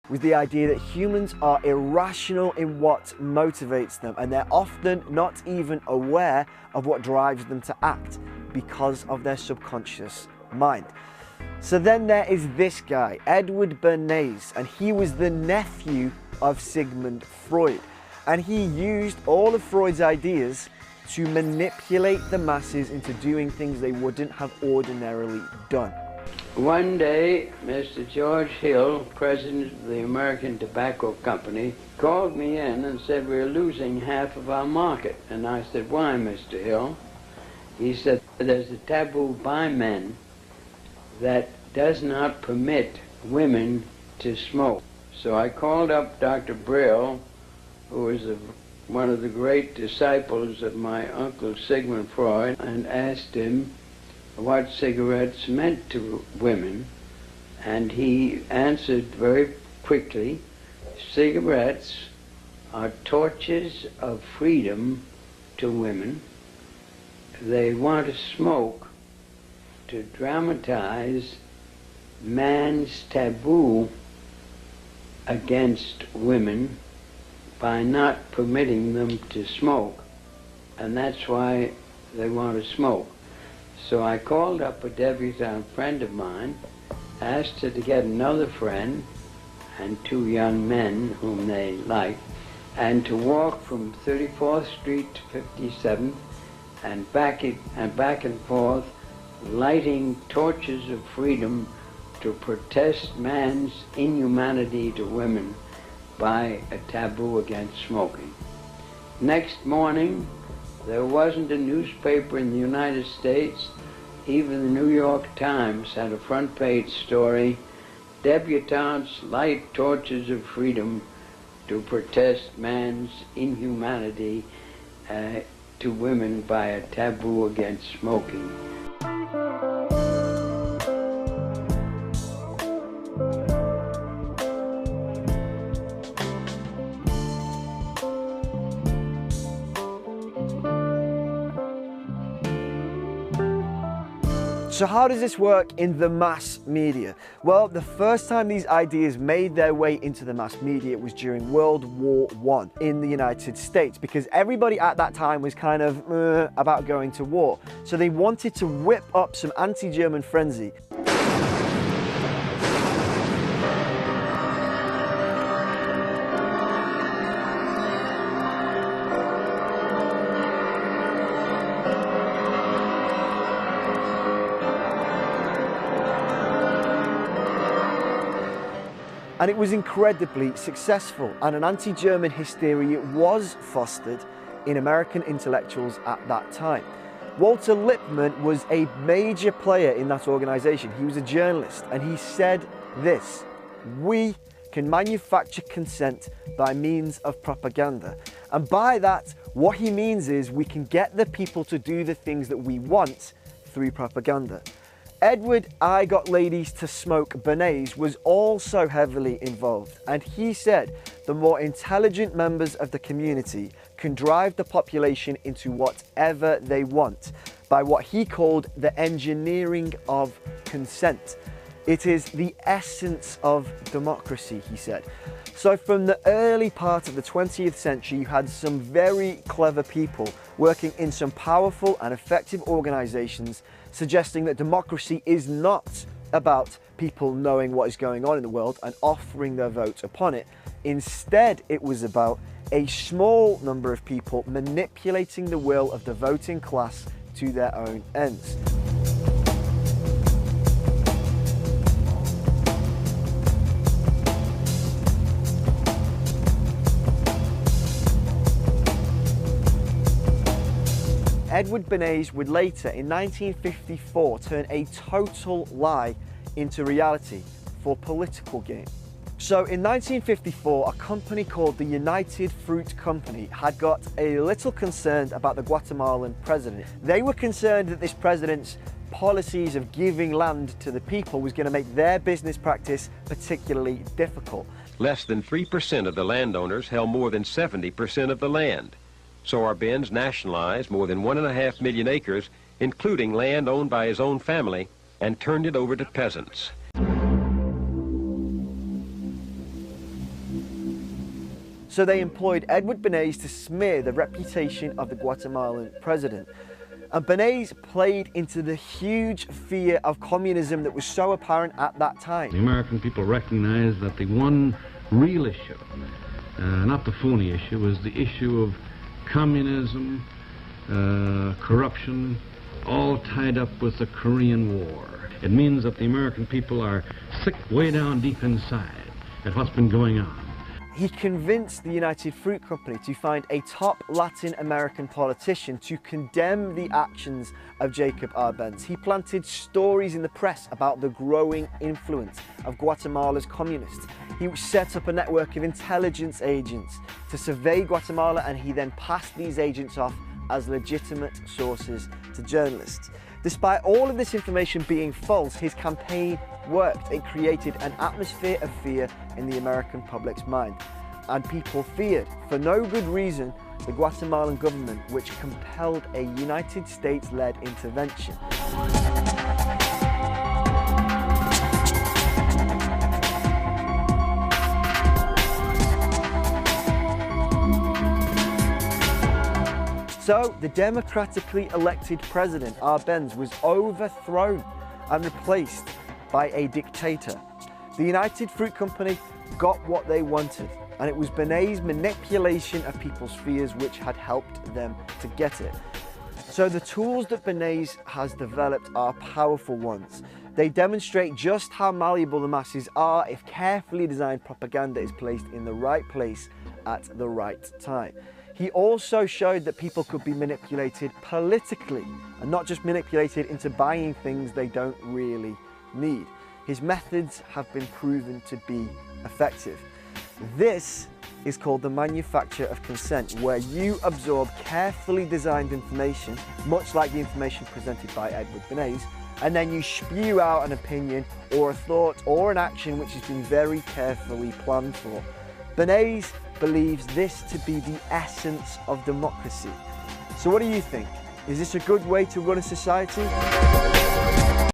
was the idea that humans are irrational in what motivates them, and they're often not even aware of what drives them to act because of their subconscious mind. So then there is this guy, Edward Bernays, and he was the nephew of Sigmund Freud. And he used all of Freud's ideas to manipulate the masses into doing things they wouldn't have ordinarily done. One day, Mr. George Hill, president of the American Tobacco Company, called me in and said, "We're losing half of our market." And I said, "Why, Mr. Hill?" He said, "There's a taboo by men that does not permit women to smoke." So I called up Dr. Brill, who was one of the great disciples of my uncle Sigmund Freud, and asked him what cigarettes meant to women. And he answered very quickly, "Cigarettes are torches of freedom to women. They want to smoke to dramatize man's taboo against women by not permitting them to smoke, and that's why they want to smoke." So I called up a debutante friend of mine, asked her to get another friend and two young men whom they liked, and to walk from 34th Street to 57th and back and forth, lighting torches of freedom to protest man's inhumanity to women by a taboo against smoking. Next morning, there wasn't a newspaper in the United States, even the New York Times had a front page story, "Debutantes light torches of freedom to protest man's inhumanity to women by a taboo against smoking." So how does this work in the mass media? Well, the first time these ideas made their way into the mass media was during World War I in the United States, because everybody at that time was kind of about going to war. So they wanted to whip up some anti-German frenzy. And it was incredibly successful, and an anti-German hysteria was fostered in American intellectuals at that time. Walter Lippmann was a major player in that organization. He was a journalist, and he said this: "We can manufacture consent by means of propaganda." And by that, what he means is we can get the people to do the things that we want through propaganda. Edward "I Got Ladies to Smoke" Bernays was also heavily involved, and he said the more intelligent members of the community can drive the population into whatever they want by what he called the engineering of consent. It is the essence of democracy, he said. So from the early part of the 20th century, you had some very clever people working in some powerful and effective organizations suggesting that democracy is not about people knowing what is going on in the world and offering their vote upon it. Instead, it was about a small number of people manipulating the will of the voting class to their own ends. Edward Bernays would later, in 1954, turn a total lie into reality for political gain. So in 1954, a company called the United Fruit Company had got a little concerned about the Guatemalan president. They were concerned that this president's policies of giving land to the people was going to make their business practice particularly difficult. Less than 3% of the landowners held more than 70% of the land. So Arbenz nationalized more than 1.5 million acres, including land owned by his own family, and turned it over to peasants. So they employed Edward Bernays to smear the reputation of the Guatemalan president. And Bernays played into the huge fear of communism that was so apparent at that time. The American people recognized that the one real issue, not the phony issue, was the issue of communism, corruption, all tied up with the Korean War. It means that the American people are sick way down deep inside at what's been going on. He convinced the United Fruit Company to find a top Latin American politician to condemn the actions of Jacob Arbenz. He planted stories in the press about the growing influence of Guatemala's communists. He set up a network of intelligence agents to survey Guatemala, and he then passed these agents off as legitimate sources to journalists. Despite all of this information being false, his campaign worked. It created an atmosphere of fear in the American public's mind. And people feared, for no good reason, the Guatemalan government, which compelled a United States-led intervention. So, the democratically elected president, Arbenz, was overthrown and replaced by a dictator. The United Fruit Company got what they wanted, and it was Bernays' manipulation of people's fears which had helped them to get it. So the tools that Bernays has developed are powerful ones. They demonstrate just how malleable the masses are if carefully designed propaganda is placed in the right place at the right time. He also showed that people could be manipulated politically and not just manipulated into buying things they don't really need. His methods have been proven to be effective. This is called the manufacture of consent, where you absorb carefully designed information, much like the information presented by Edward Bernays, and then you spew out an opinion or a thought or an action which has been very carefully planned for. Bernays believes this to be the essence of democracy. So what do you think? Is this a good way to run a society?